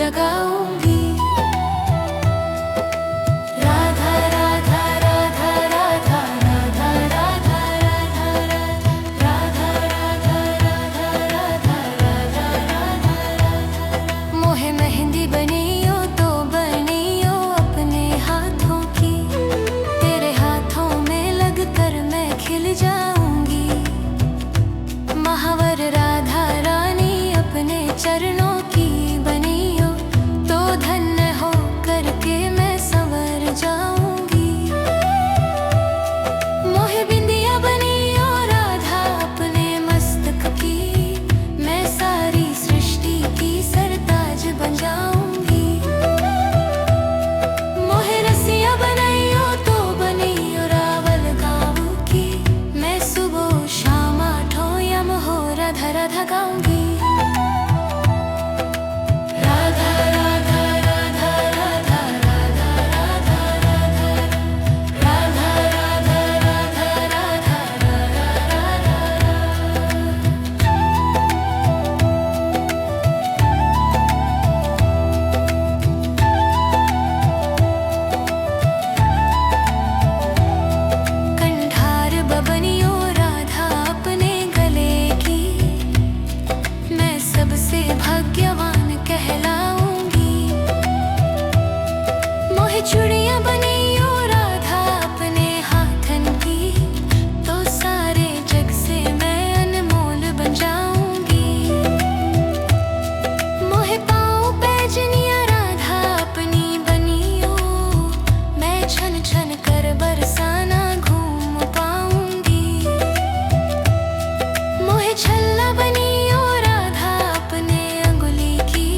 जगाऊंगी। राधा राधा राधा राधा राधा राधा राधा राधा राधा राधा राधा। मोहे मेहंदी बनियो तो बनियो अपने हाथों की, तेरे हाथों में लगकर मैं खिल जाऊंगी। महावर राधा रानी अपने चरणों की बनियो तो धन्य हो करके मैं संवर जाऊंगी। मोहे बिंदिया बनियो राधा अपने मस्तक की, मैं सारी सृष्टि की सरताज बन जाऊंगी। मोहे रसिया बनियो तो बनियो रावल गाँव की, मैं सुबह शाम आठों यम हो राधा राधा गाऊंगी। राधा राधा राधा राधा राधा राधा राधा राधा राधा कंठार बबनियो राधा अपने गले की, मैं सबसे भाग्यवान कहलाऊंगी। मोहे चूड़ियां बनियो राधा अपने हाथन की, तो सारे जग से मैं अनमोल बन जाऊंगी। मोहे पाँव पैजनिया राधा अपनी बनियो, मैं छन छन कर बरसाना घूम पाऊंगी। मोहे छल्ला बनियो राधा अपने अंगुली की,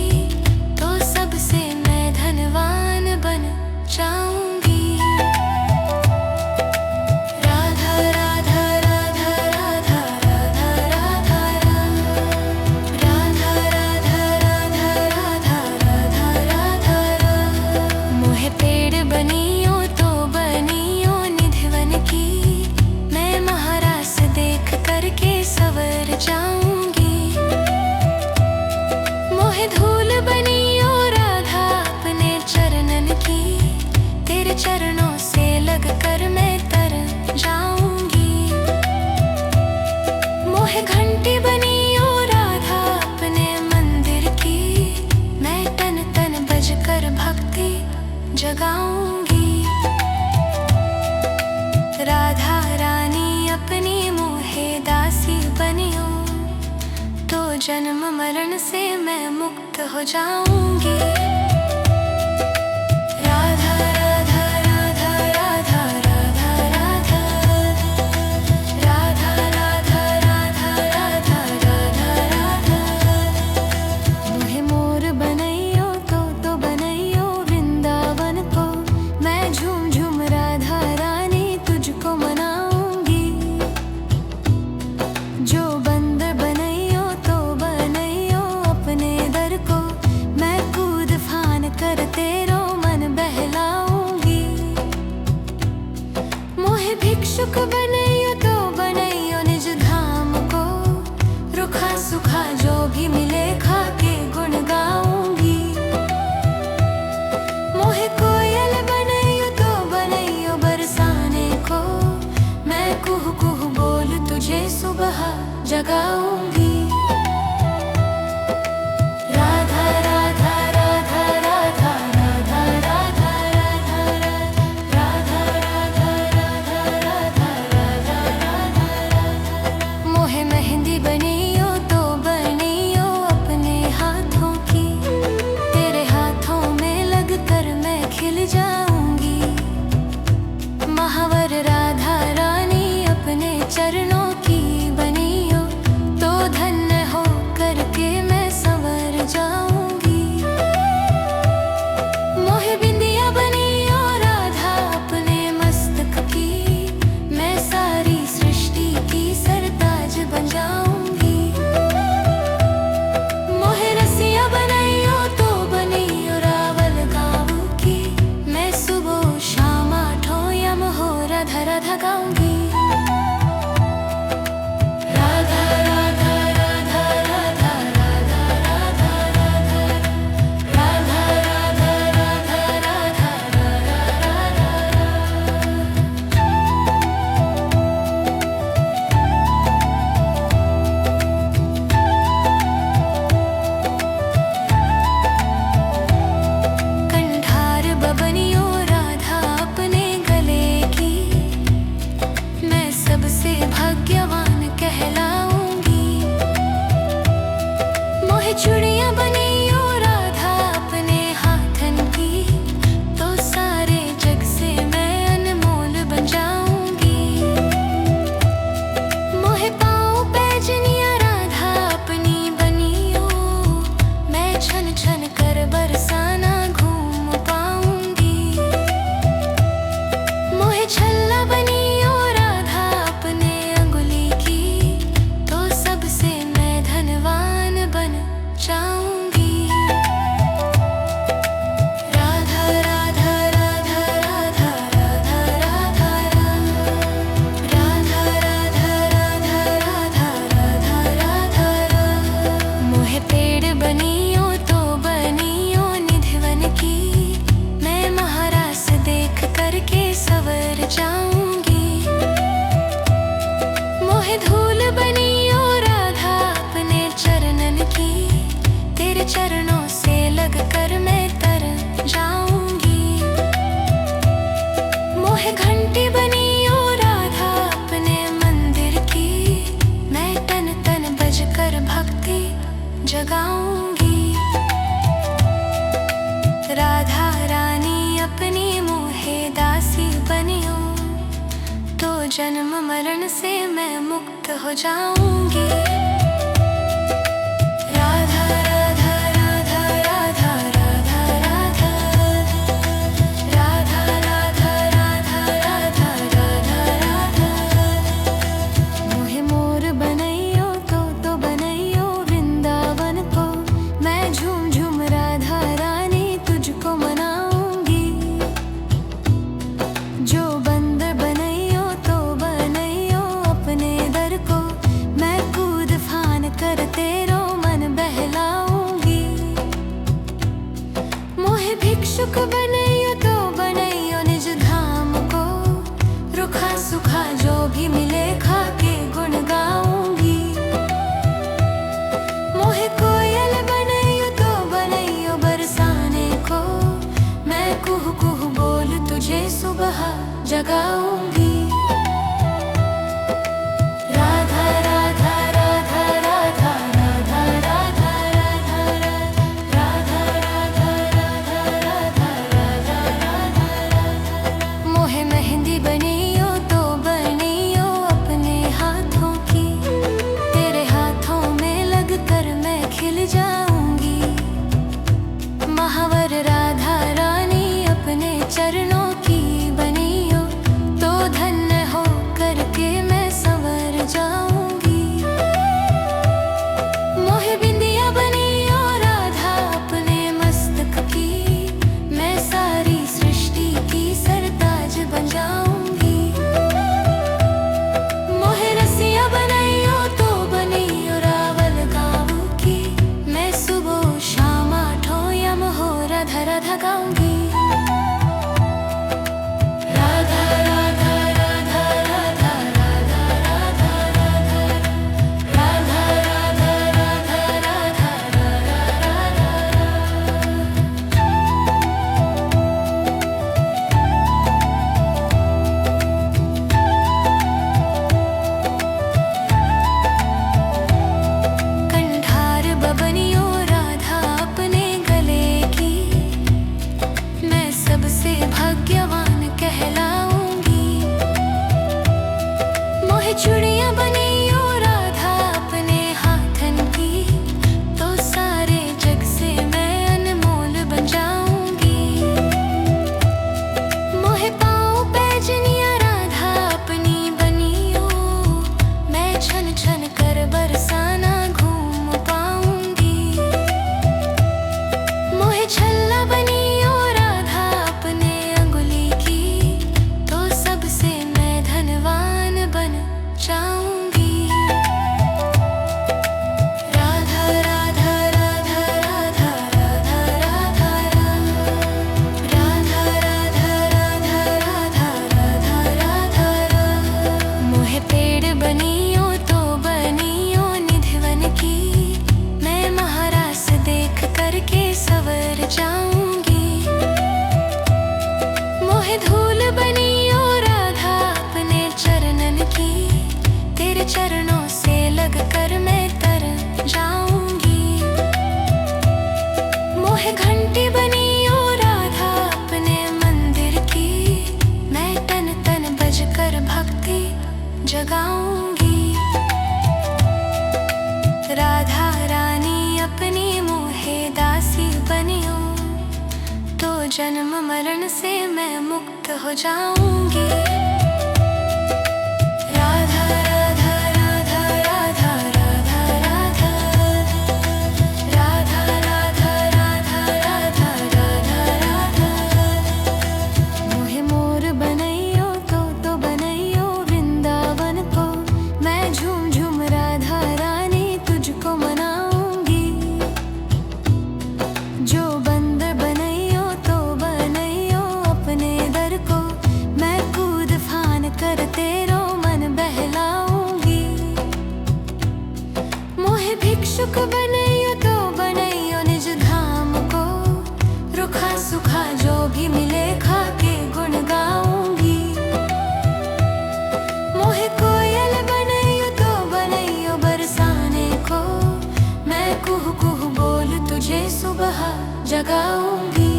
तो सबसे मैं धनवान बन जाऊंगी। राधा राधा राधा राधा राधा राधा राधा राधा राधा राधा राधा। मोहे पेड़ बनियो तो बनियो निधिवन की, मैं महारास देख करके सवर जाऊंगी। मोहे धूल बनियो राधा अपने चरणन की, तेरे चरणों से लगकर मैं तर जाऊंगी। मोहे घंटी बनियो राधा अपने मंदिर की, मैं तन तन बजकर भक्ति जगाऊंगी। राधा रानी अपनी मोहे दासी बनियो, तो जन्म मरण से मैं मुक्त हो जाऊंगी। राधा राधा राधा राधा राधा राधा राधा राधा राधा राधा राधा। मोहे मोर बनइयो तो बनइयो वृंदावन को, मैं झूम झूम राधा रानी तुझको मनाऊंगी। जो बंदर बनइयो तो बनइयो अपने दर को, मैं कूद फान कर तेरो मन बहलाऊंगी। मोहे भिक्षुक बनइयो तो बनइयो निज धाम को, रुखा सुखा जो भी मिले खा के गुण गाऊंगी। मोहे कोयल बनइयो तो बनइयो बरसाने को, मैं कुहू कुहू बोल तुझे सुबह जगाऊंगी। राधा राधा राधा राधा राधा राधा राधा राधा राधा राधा राधा। मोहे मेहंदी बनियो तो बनियो अपने हाथों की, तेरे हाथों में लगकर मैं खिल जाऊंगी। महावर राधा रानी अपने चरणों की बनियो तो धन्य सबसे भाग्यवान कहलाऊंगी। मोहे चूड़ियां बनियो राधा अपने हाथन की, तो सारे जग से मैं अनमोल बन जाऊंगी। मोहे पाऊं पैजनिया राधा अपनी बनियो, मैं छन छन कर बरसाना घूम पाऊंगी। मोहे छल्ला बनियो राधा अपने अंगुली की, तो सबसे मैं धनवान बन जाऊंगी। राधा राधा राधा राधा राधा राधा राधा राधा राधा राधा राधा राधा। मोहे पेड़ बनियो तो बनियो निधिवन की, मैं महारास देख करके सवर जाऊंगी। मोहे धूल बनियो राधा अपने चरणन की, तेरे चरणों से लग कर मैं तर जाऊंगी। मोहे घंटी बनियो राधा अपने मंदिर की, मैं तन तन बज कर भक्ति जगाऊंगी। राधा रानी अपनी मोहे दासी बनियो, तो जन्म मरण से मैं मुक्त हो जाऊंगी। राधा राधा राधा राधा राधा राधा राधा राधा राधा राधा राधा राधा। मोहे मोर बनैयो तो बनैयो वृंदावन को, मैं झूम झूम राधा रानी तुझको मनाऊंगी। जो बंदर बनैयो तो बनैयो अपने दर को, मैं कूद फान कर तेरो मन बहलाऊंगी। मोहे भिक्षुक बनैयो तो बनैयो निज धाम को, रुखा सुखा जो भी मिले खा के गुण गाऊंगी। मोहे कोयल बनैयो तो बनैयो बरसाने को, मैं कुहू कुहू बोल तुझे सुबह जगाऊंगी। राधा राधा राधा राधा राधा राधा राधा राधा राधा राधा राधा राधा। मोहे मेहंदी बनियो तो बनियो अपने हाथों की, तेरे हाथों में लग कर मैं खिल जाऊंगी। महावर राधा रानी अपने चरणों की बनियो, तो धन्य हो करके मैं संवर जाऊंगी। मोहे बिंदिया बनियो राधा अपने मस्तक की, मैं सारी सृष्टि की सरताज बन जाऊंगी। मोहे रसिया बनैयो तो बनियो रावल गाँव की, मैं सुबह शाम आठों यम हो राधा राधा गाऊंगी। राधा राधा राधा राधा राधा राधा राधा राधा राधा राधा कंठार बबनियो राधा अपने गले की, मैं सबसे भाग्यवान कहलाऊंगी। मोहे चूड़ियां बनियो राधा अपने हाथन की, तो सारे जग से मैं अनमोल बन जाऊंगी। मोहे पाऊं पैजनिया राधा अपनी बनियो, मैं छन छन कर बरसाना घूम पाऊंगी। मोहे छल्ला बनियो राधा अपने अंगुली की, तो सबसे मैं धनवान बन जाऊंगी। राधा राधा राधा राधा राधा राधा राधा राधा राधा राधा राधा राधा। मोहे पेड़ बनियो तो बनियो निधिवन की, मैं महारास देख करके सवर जाऊंगी। मोहे धूल बनियो राधा अपने चरणन की, चरणों से लगकर मैं तर जाऊंगी। मोहे घंटी बनी ओ राधा अपने मंदिर की, मैं तन तन बजकर भक्ति जगाऊंगी। राधा रानी अपनी मोहे दासी बनियो, तो जन्म मरण से मैं मुक्त हो जाऊंगी। राधा राधा राधा राधा राधा राधा राधा राधा राधा राधा राधा राधा। मोहे मोर बनैयो तो बनैयो वृंदावन को, मैं झूम झूम राधा रानी तुझको मनाऊंगी। जो बंदर बनैयो तो बनैयो अपने दर को, मैं कूद फान कर तेरो मन बहलाऊंगी। मोहे भिक्षुक बनैयो तो बनैयो निज धाम को, रुखा सुखा जो भी मिले खा के गुण गाऊंगी। मोहे कोयल बनैयो तो बनैयो बरसाने को, मैं कुहू कुहू बोल तुझे सुबह जगाऊंगी।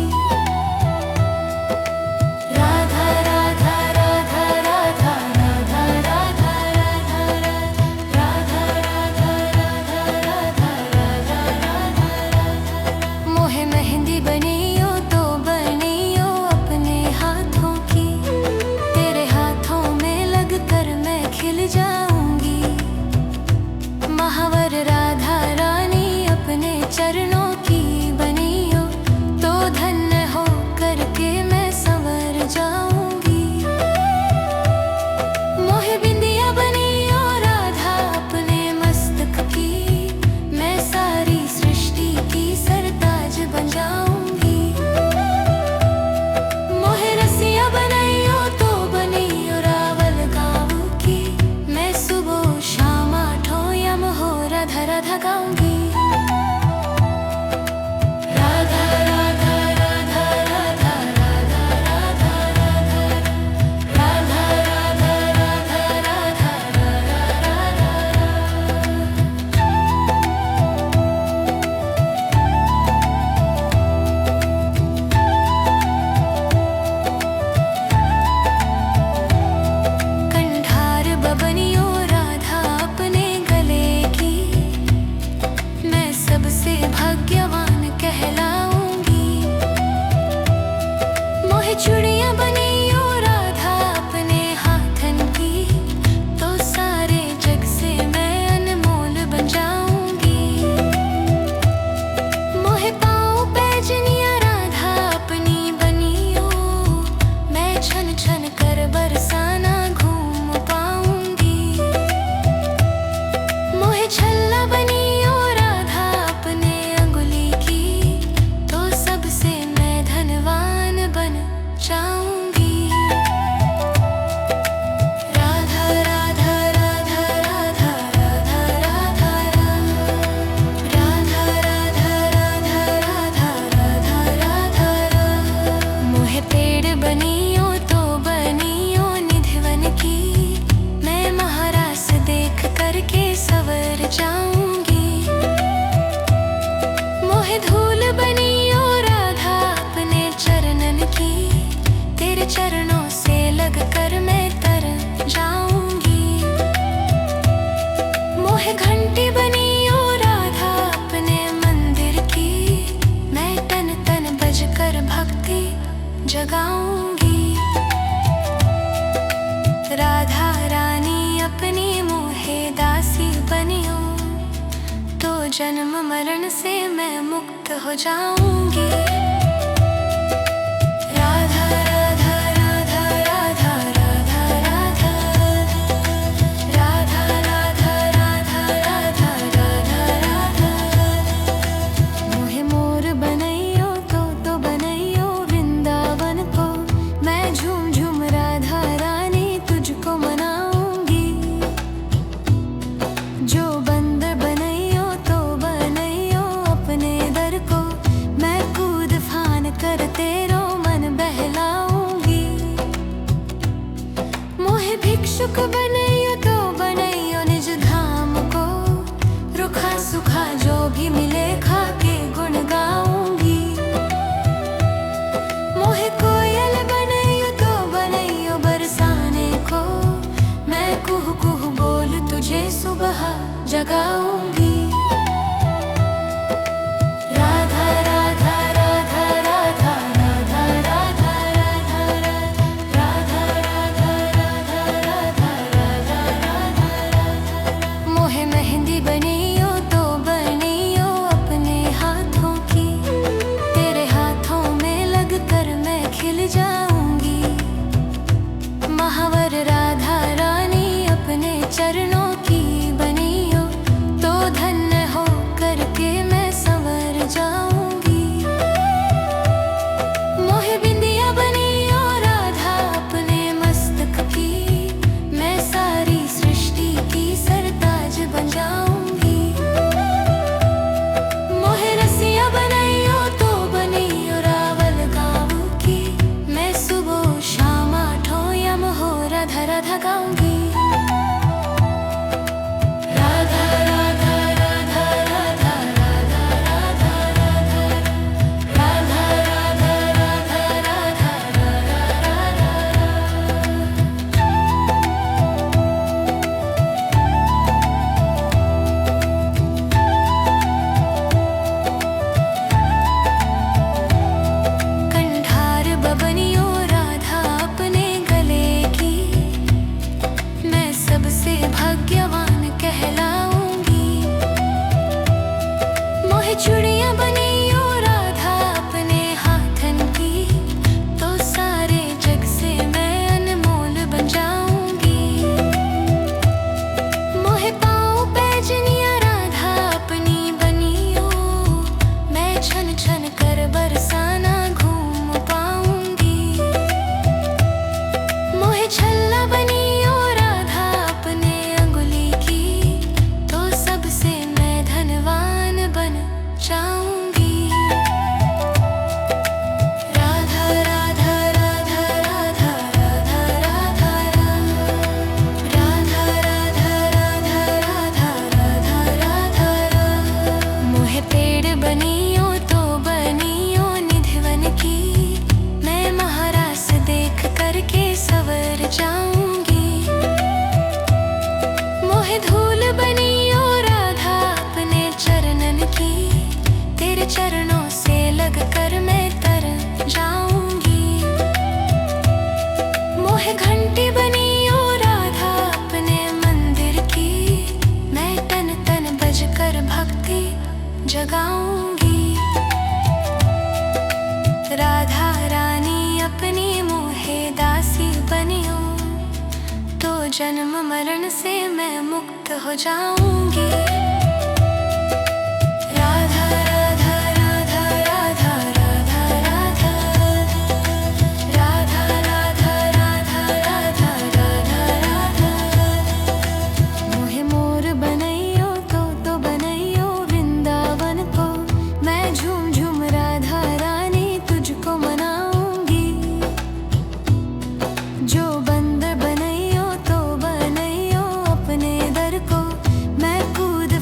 राधा राधा राधा राधा राधा राधा राधा राधा राधा राधा राधा राधा। मोहे मेहंदी बनियो तो बनियो अपने हाथों की, तेरे हाथों में लगकर मैं खिल जाऊंगी। महावर राधा रानी अपने चरणों की बनियो, तो धन्य हो करके मैं संवर जाऊंगी। मोहे बिंदिया बनियो राधा अपने मस्तक की, मैं सारी सृष्टि की सरताज बन जाऊंगी। मोहे रसिया बनैयो तो बनियो रावल गाँव की, मैं सुबह शाम आठों यम हो राधा राधा गाऊंगी। राधा राधा राधा राधा राधा राधा राधा राधा राधा राधा कंठार बबनियो राधा अपने गले की, मैं सबसे भाग्यवान कहलाऊंगी। मोहे चूड़ियां बनियो राधा अपने हाथन की, तो सारे जग से मैं अनमोल बन जाऊंगी। मोहे पाँव पैजनिया राधा अपनी बनियो, मैं छन छन कर बरसाना घूम पाऊंगी। मोहे छल्ला बनियो राधा अपने अंगुली की, तो सबसे मैं धनवान बन जाऊंगी। राधा राधा राधा राधा राधा राधा राधा राधा राधा राधा राधा राधा। मोहे पेड़ बनियो तो बनियो निधिवन की, मैं महारास देख करके सवर जाऊंगी। मोहे धूल बनियो राधा अपने चरणन की, तेरे चरणों से लगकर मैं तर जाऊंगी। मोहे घंटी बनियो राधा अपने मंदिर की, मैं तन तन बजकर भक्ति जगाऊंगी। राधा रानी अपनी मोहे दासी बनियो, तो जन्म मरण से मैं मुक्त हो जाऊंगी। राधा राधा राधा राधा राधा राधा राधा राधा राधा राधा राधा राधा। मोहे मोर बनैयो तो बनैयो वृंदावन को, मैं झूम झूम राधा रानी तुझको मनाऊंगी। जो बंदर बनैयो तो बनैयो अपने दर को, मैं कूद जगाऊंगी। राधा राधा राधा राधा राधा राधा राधा राधा राधा राधा राधा राधा। मोहे मेहंदी बनियो तो बनियो अपने हाथों की, तेरे हाथों में लगकर मैं खिल जाऊंगी। महावर राधा रानी अपने चरणों की बनियो तो धन्य हो करके मैं संवर जाऊंगी। मोहे बिंदिया बनियो राधा अपने मस्तक की, मैं सारी सृष्टि की सरताज बन जाऊंगी। मोहे रसिया बनियो तो बनियो रावल गाँव की, मैं सुबह शाम आठों यम हो राधा राधा गाऊंगी। राधा राधा राधा राधा राधा राधा राधा राधा राधा राधा कंठार बबनियो राधा अपने गले की, मैं सबसे भाग्यवान कहलाऊंगी। मोहे चूड़ियां बनियो राधा अपने हाथन की, तो सारे जग से मैं अनमोल बन जाऊंगी। मोहे पाँव पैजनिया राधा अपनी बनियो, मैं छन छन कर बरसाना घूम पाऊंगी। मोहे छल्ला बनियो राधा अपने अंगुली की, तो सबसे मैं धनवान बन जाऊंगी। राधा राधा राधा राधा राधा राधा राधा राधा राधा राधा राधा राधा। मोहे पेड़ बनियो तो बनियो निधिवन की, मैं महारास देख करके सवर जाऊंगी। मोहे धूल बनियो राधा अपने चरणन की, तेरे चरणों से लग कर मैं तर जाऊंगी। मोहे घंटी बनियो राधा अपने मंदिर की, मैं तन तन बजकर भक्ति जगाऊंगी। राधा रानी अपनी मोहे दासी बनियो, तो जन्म मरण से मैं मुक्त हो जाऊंगी। राधा राधा राधा राधा राधा राधा राधा राधा राधा राधा राधा। मोहे मोर बनैयो तो बनैयो वृंदावन को, मैं झूम झूम राधा रानी तुझको मनाऊंगी। जो बंदर बनैयो तो बनैयो अपने दर को, मैं कूद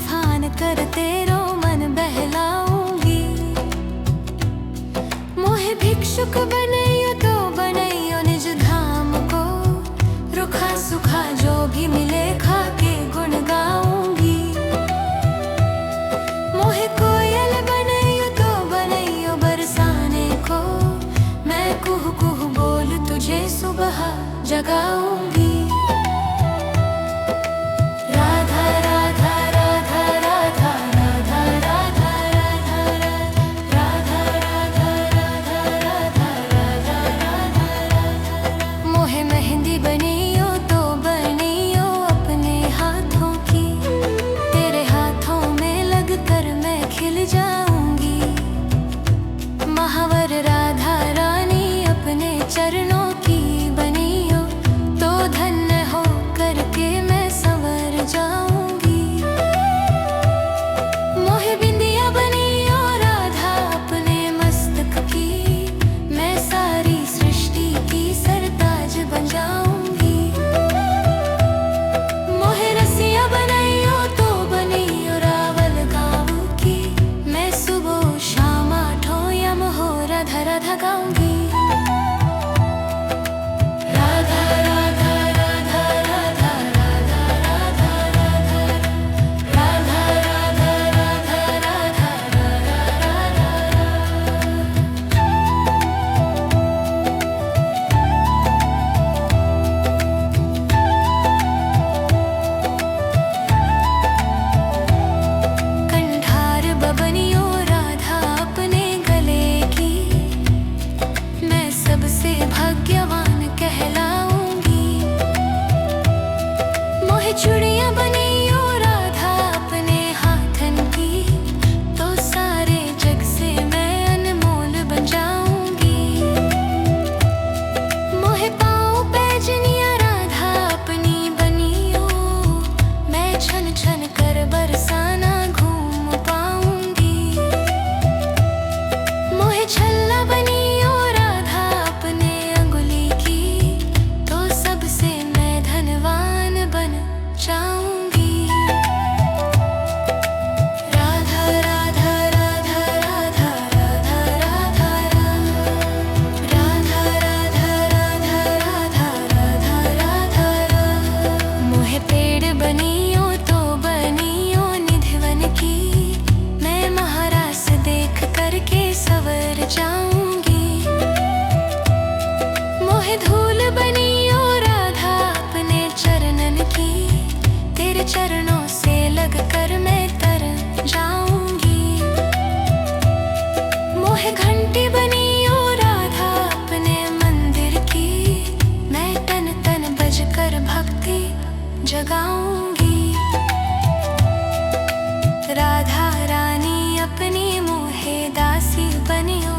राधा रानी अपनी मोहे दासी बनियो,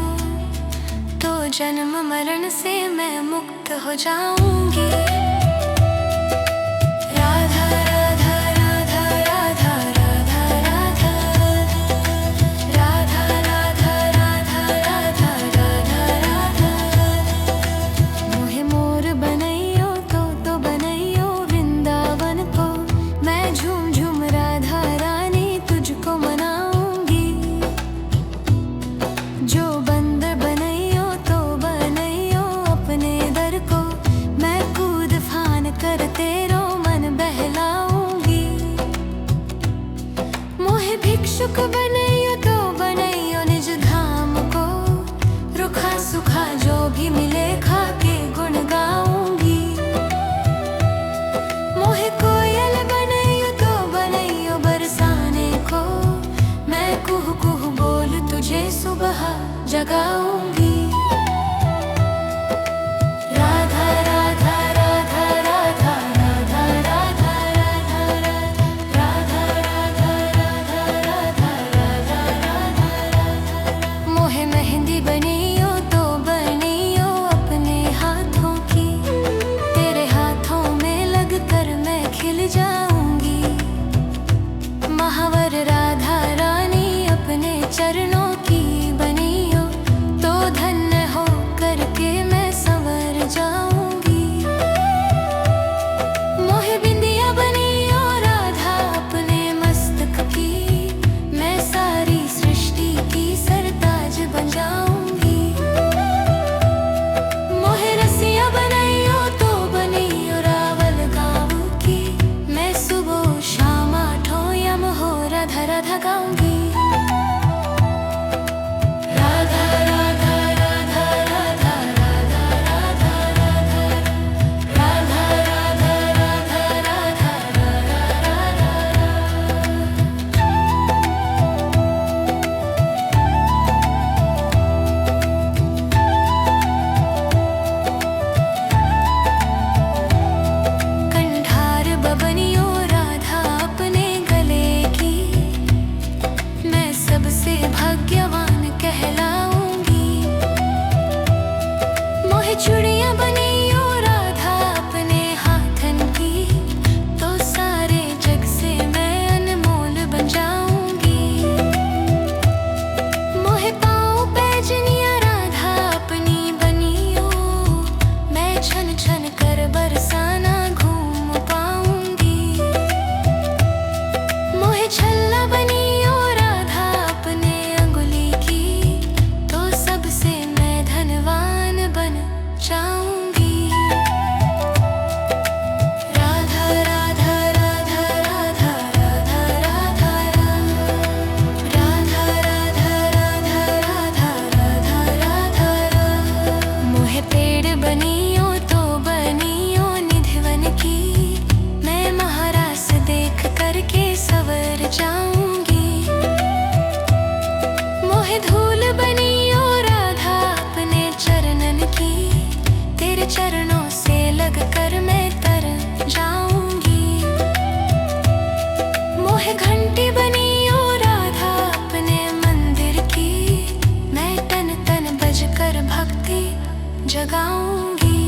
तो जन्म मरण से मैं मुक्त हो जाऊंगी। राधा राधा राधा राधा राधा राधा राधा राधा राधा राधा राधा राधा। मोहे मोर बनैयो तो बनैयो वृंदावन को, मैं झूम झूम राधा रानी तुझको मनाऊंगी। जो बंदर बनैयो तो बनैयो अपने दर को, मैं कूद फान कर तेरो मन बहलाऊंगी। मोहे भिक्षुक बनैयो तो बनैयो निज धाम को, रुखा सुखा जो भी मिले खा के गुण गाऊंगी। मोहे कोयल बनैयो तो बनैयो बरसाने को, मैं कुहू कुहू बोल तुझे सुबह जगाऊंगी। राधा राधा राधा राधा राधा राधा राधा राधा राधा राधा राधा राधा। मोहे मेहंदी बनियो तो बनियो अपने हाथों की, तेरे हाथों में लग कर मैं खिल जाऊंगी। महावर राधा रानी अपने चरणों की बनियो, तो धन्य हो करके मैं संवर जाऊंगी। मोहे बिंदिया बनियो राधा अपने मस्तक की, मैं सारी सृष्टि की सरताज बन जाऊंगी। मोहे रसिया बनैयो तो बनियो रावल गाँव की, मैं सुबह शाम आठों यम हो राधा राधा गाऊंगी। राधा राधा राधा राधा राधा राधा राधा राधा राधा राधा कंठार बबनियो राधा अपने गले की, मैं सबसे भाग्यवान कहलाऊंगी। मोहे चूड़ियां बनियो राधा अपने हाथन की, तो सारे जग से मैं अनमोल बन जाऊंगी। मोहे पाँव पैजनिया राधा अपनी बनियो, मैं छन छन कर बरसाना घूम पाऊंगी। मोहे छल्ला बनियो राधा अपने अंगुली की, तो सबसे मैं धनवान बन जाऊंगी। राधा राधा राधा राधा राधा राधा राधा राधा राधा राधा राधा राधा। मोहे पेड़ बनियो तो बनियो निधिवन की, मैं महारास देख करके सवर जाऊंगी। मोहे धूल बनियो राधा अपने चरणन की, तेरे चरणों से लग कर मैं तर जाऊंगी। मोहे घंटी बनियो राधा अपने मंदिर की, मैं तन तन बज कर भक्ति जगाऊंगी।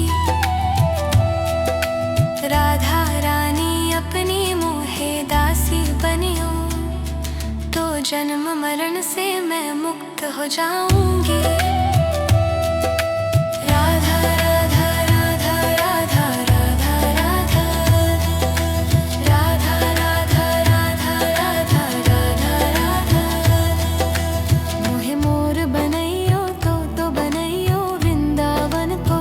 राधा रानी अपनी मोहे दासी बनियो, तो जन्म मरण से मैं मुक्त हो जाऊंगी। राधा राधा राधा राधा राधा राधा राधा राधा राधा राधा राधा राधा। मोहे मोर बनैयो तो बनैयो वृंदावन को,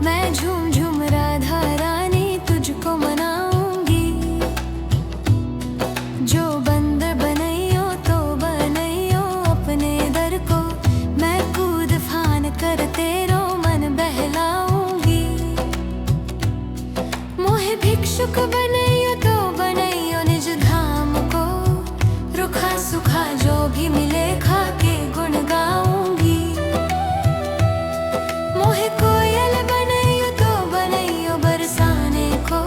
मैं झूम झूम राधा रानी तुझको मनाऊंगी। जो बंदर बनैयो तो बनैयो अपने दर को, मैं कूद फान कर तेरो मन बहलाऊंगी। मोहे भिक्षुक बनैयो तो बनैयो निज धाम को, रुखा सुखा जो भी मिले खा के गुण गाऊंगी। मोहे कोयल बनैयो तो बनैयो बरसाने को,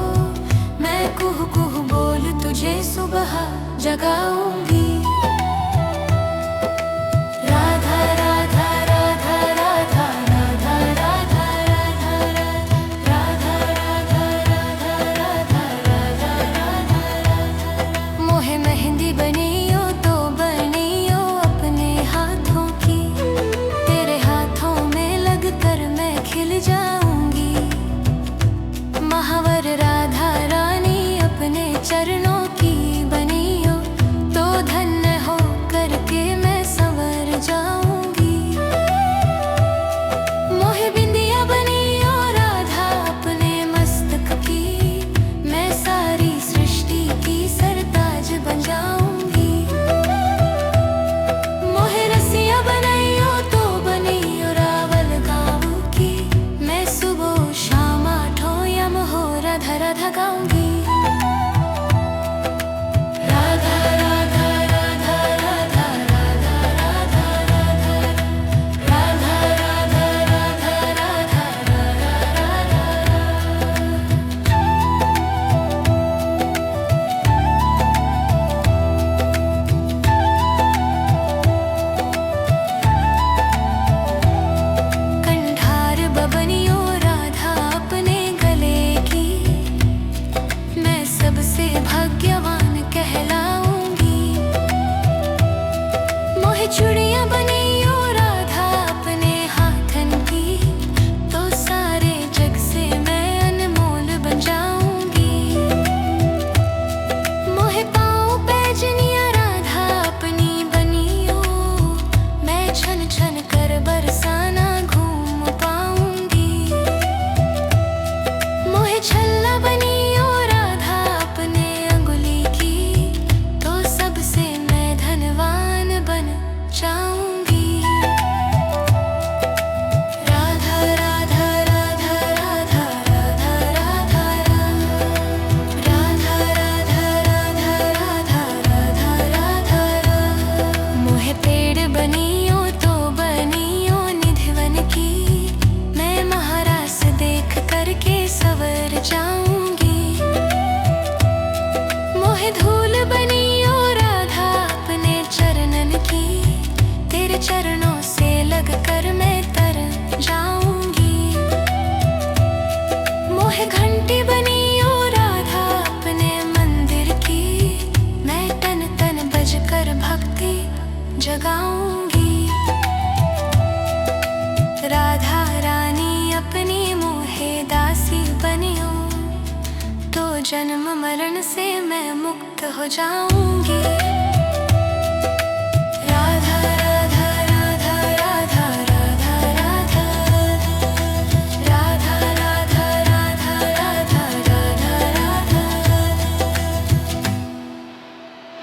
मैं कुहू कुहू बोल तुझे सुबह जगाऊंगी। मोहे चूड़ियां बनियो राधा अपने हाथन की, तो सारे जग से मैं अनमोल बन जाऊंगी। मोहे पाँव पैजनिया राधा अपनी बनियो, मैं छन छन कर बरसाना घूम पाऊंगी। मोहे छल्ला बनियो राधा अपने अंगुली की, तो सबसे मैं धनवान बन जाऊंगी। राधा राधा राधा राधा राधा राधा राधा राधा राधा राधा राधा राधा। मोहे पेड़ बनियो तो बनियो निधिवन की, मैं महारास देख करके सवर जाऊंगी। मोहे धूल बनियो राधा अपने चरणन की, तेरे चरणों से लग कर मैं तर जाऊंगी। मोहे घंटी बनियो राधा अपने मंदिर की, मैं तन तन बज कर भक्ति जगाऊंगी। राधा रानी अपनी मोहे दासी बनियो, तो जन्म मरण से मैं मुक्त हो जाऊंगी।